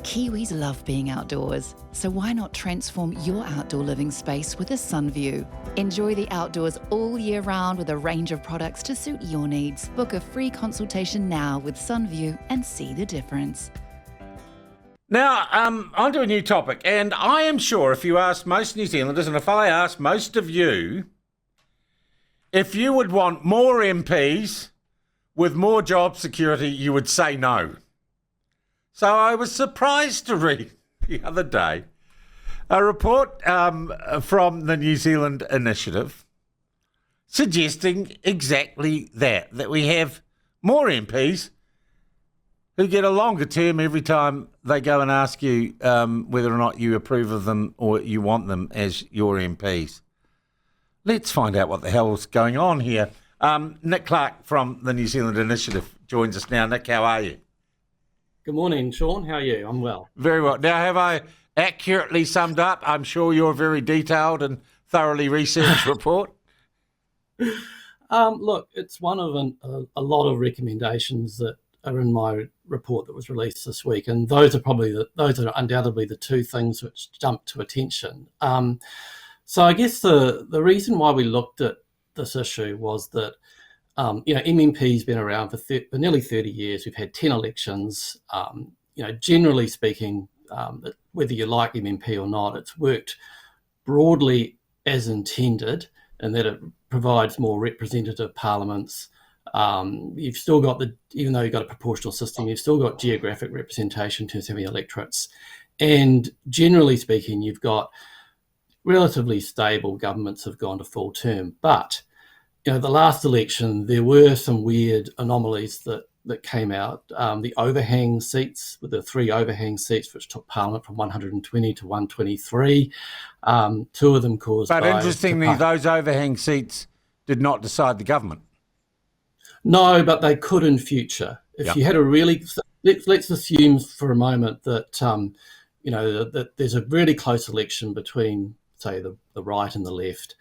Kiwis love being outdoors, so why not transform your outdoor living space with a Sunview? Enjoy the outdoors all year round with a range of products to suit your needs. Book a free consultation now with Sunview and see the difference. Now, on to a new topic, and I am sure if you ask most New Zealanders, and if I ask most of you, if you would want more MPs with more job security, you would say no. So I was surprised to read the other day a report from the New Zealand Initiative suggesting exactly that we have more MPs who get a longer term every time they go and ask you whether or not you approve of them or you want them as your MPs. Let's find out what the hell's going on here. Nick Clark from the New Zealand Initiative joins us now. Nick, how are you? Good morning, Sean. How are you? I'm well. Very well. Now, have I accurately summed up? I'm sure you're a very detailed and thoroughly researched report. Look, it's one of a lot of recommendations that are in my report that was released this week, and those are undoubtedly the two things which jumped to attention. So I guess the reason why we looked at this issue was that MMP's been around for nearly 30 years. We've had 10 elections. Generally speaking, whether you like MMP or not, it's worked broadly as intended, and that it provides more representative parliaments. You've still got even though you've got a proportional system, you've still got geographic representation in terms of having electorates. And generally speaking, you've got relatively stable governments have gone to full term. But the last election, there were some weird anomalies that came out. The overhang seats, with the 3 overhang seats, which took Parliament from 120 to 123, 2 of them caused by... But interestingly, those overhang seats did not decide the government. No, but they could in future. If you had a really... Let's assume for a moment that, that there's a really close election between, say, the right and the left.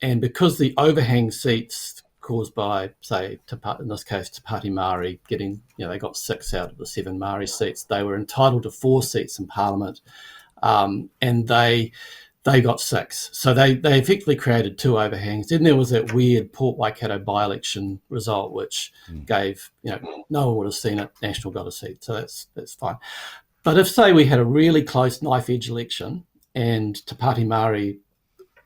And because the overhang seats caused by, say, in this case, Te Pāti Māori getting, they got 6 out of the 7 Māori seats, they were entitled to 4 seats in Parliament, and they got 6. So they effectively created 2 overhangs. Then there was that weird Port Waikato by-election result, which gave, no one would have seen it, National got a seat, so that's fine. But if, say, we had a really close knife-edge election and Te Pāti Māori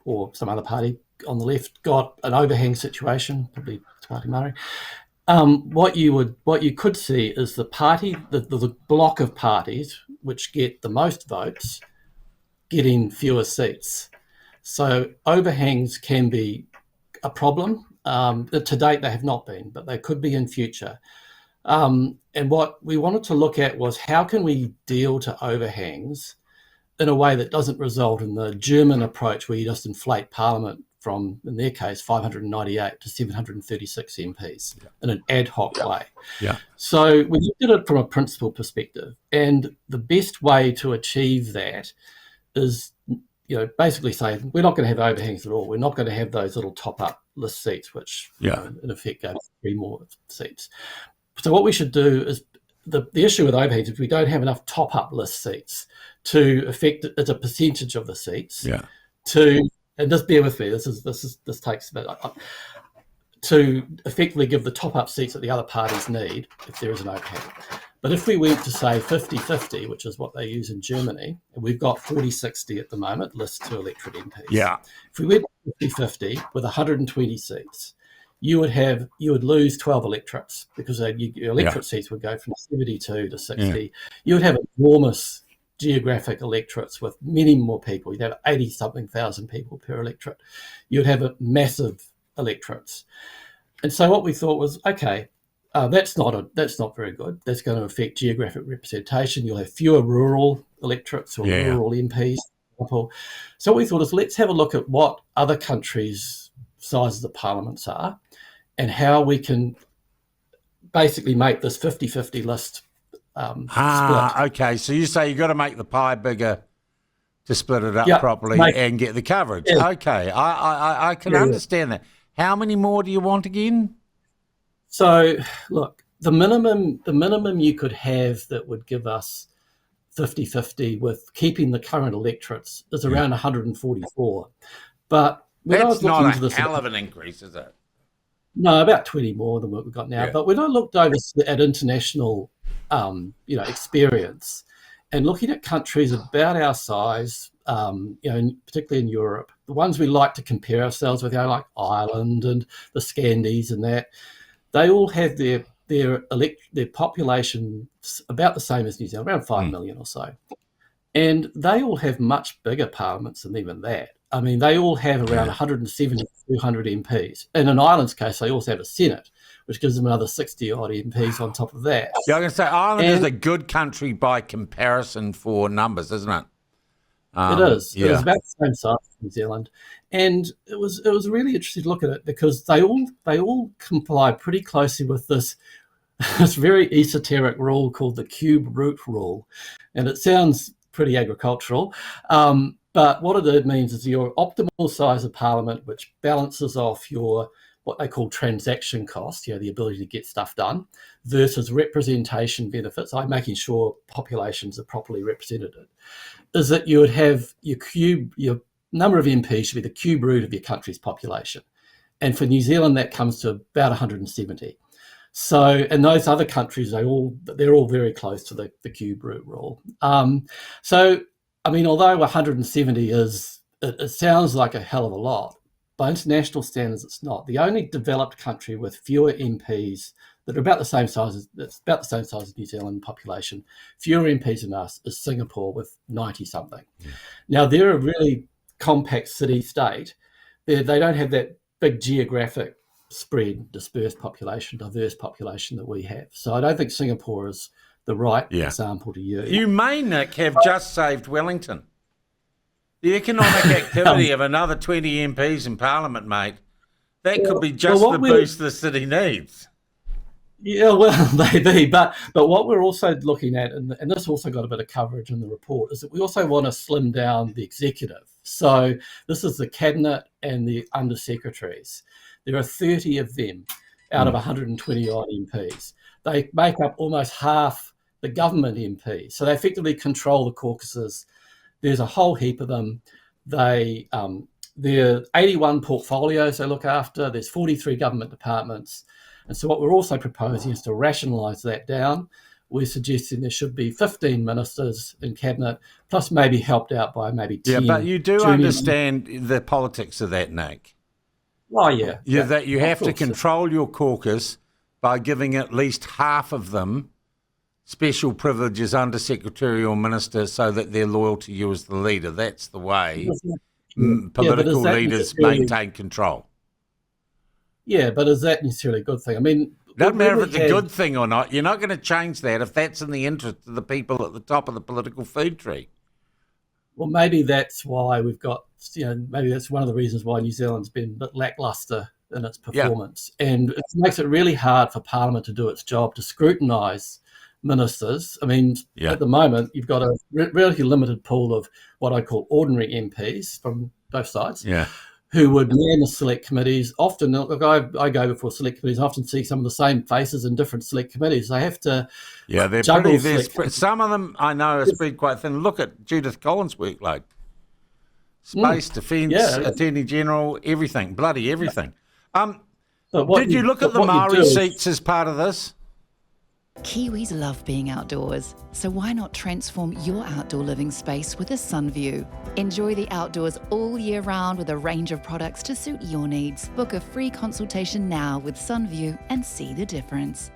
or some other party on the left got an overhang situation, probably Te Pāti Māori, what you could see is the party, the block of parties which get the most votes getting fewer seats. So overhangs can be a problem. To date, they have not been, but they could be in future. And what we wanted to look at was how can we deal to overhangs in a way that doesn't result in the German approach where you just inflate Parliament from, in their case, 598 to 736 MPs in an ad hoc way. Yeah. So we looked at it from a principle perspective, and the best way to achieve that is, basically saying we're not going to have overhangs at all. We're not going to have those little top-up list seats, which in effect go 3 more seats. So what we should do is, the issue with overhangs is we don't have enough top-up list seats to affect it as a percentage of the seats. Yeah. And just bear with me. This takes a bit to effectively give the top-up seats that the other parties need if there is an overhang. But if we went to say 50-50, which is what they use in Germany, and we've got 40-60 at the moment, list to electorate MPs. Yeah. If we went 50-50 with 120 seats, you would lose 12 electorates because your electorate seats would go from 72 to 60. Yeah. You would have enormous geographic electorates with many more people. You'd have 80-something thousand people per electorate. You'd have a massive electorates. And so what we thought was, okay, that's not very good. That's going to affect geographic representation. You'll have fewer rural electorates or rural MPs. For example. So what we thought is, let's have a look at what other countries' sizes of parliaments are and how we can basically make this 50-50 list split. Okay. So you say you've got to make the pie bigger to split it up properly and get the coverage. Yeah. Okay. I can understand that. How many more do you want again? So, look, the minimum you could have that would give us 50-50 with keeping the current electorates is around 144. But when I That's was looking not into a this, hell of an increase, is it? no, about 20 more than what we've got now. Yeah. But when I looked over at international, experience, and looking at countries about our size, particularly in Europe, the ones we like to compare ourselves with, like Ireland and the Scandies and that, they all have their population about the same as New Zealand, around 5 million or so. And they all have much bigger parliaments than even that. I mean, they all have around 170, 200 MPs. And in Ireland's case, they also have a Senate, which gives them another 60-odd MPs on top of that. Yeah, I'm going to say Ireland is a good country by comparison for numbers, isn't it? It is. Yeah. It is about the same size as New Zealand. And it was really interesting to look at it because they all comply pretty closely with this very esoteric rule called the cube root rule. And it sounds pretty agricultural. But what it means is your optimal size of parliament, which balances off your what they call transaction cost, the ability to get stuff done, versus representation benefits, like making sure populations are properly represented, is that you would have your number of MPs should be the cube root of your country's population. And for New Zealand, that comes to about 170. So, and those other countries, they're all very close to the cube root rule. So, I mean, although 170 it sounds like a hell of a lot, by international standards, it's not. The only developed country with fewer MPs that are about the same size as New Zealand population, fewer MPs than us, is Singapore with 90 something. Yeah. Now they're a really compact city-state. They don't have that big geographic spread, diverse population that we have. So I don't think Singapore is the right example to use. You may, Nick, have just saved Wellington. The economic activity of another 20 MPs in Parliament, mate, that could be just the boost the city needs. Yeah, well, maybe. But what we're also looking at, and this also got a bit of coverage in the report, is that we also want to slim down the executive. So this is the cabinet and the undersecretaries. There are 30 of them out of 120 odd MPs. They make up almost half the government MPs. So they effectively control the caucuses. There's a whole heap of them. There are 81 portfolios they look after. There's 43 government departments. And so what we're also proposing is to rationalise that down. We're suggesting there should be 15 ministers in cabinet, plus maybe helped out by maybe 10. Yeah, but you do understand the politics of that, Nick. Oh, yeah. That you have to control your caucus by giving at least half of them special privileges under secretarial minister so that they're loyal to you as the leader. That's the way political leaders maintain control. Yeah, but is that necessarily a good thing? I mean, doesn't matter if it's a good thing or not. You're not going to change that if that's in the interest of the people at the top of the political food tree. Well, maybe that's why we've got, maybe that's one of the reasons why New Zealand's been a bit lacklustre in its performance. Yeah. And it makes it really hard for Parliament to do its job, to scrutinise ministers. I mean, at the moment, you've got a relatively limited pool of what I call ordinary MPs from both sides. Yeah. Who would man the select committees. Often, look, I go before select committees, I often see some of the same faces in different select committees. They have to they're pretty, some of them I know are spread quite thin. Look at Judith Collins' workload. Space, Defence, Attorney General, everything, bloody everything. Did you look at the Maori seats as part of this? Kiwis love being outdoors, so why not transform your outdoor living space with a Sunview? Enjoy the outdoors all year round with a range of products to suit your needs. Book a free consultation now with Sunview and see the difference.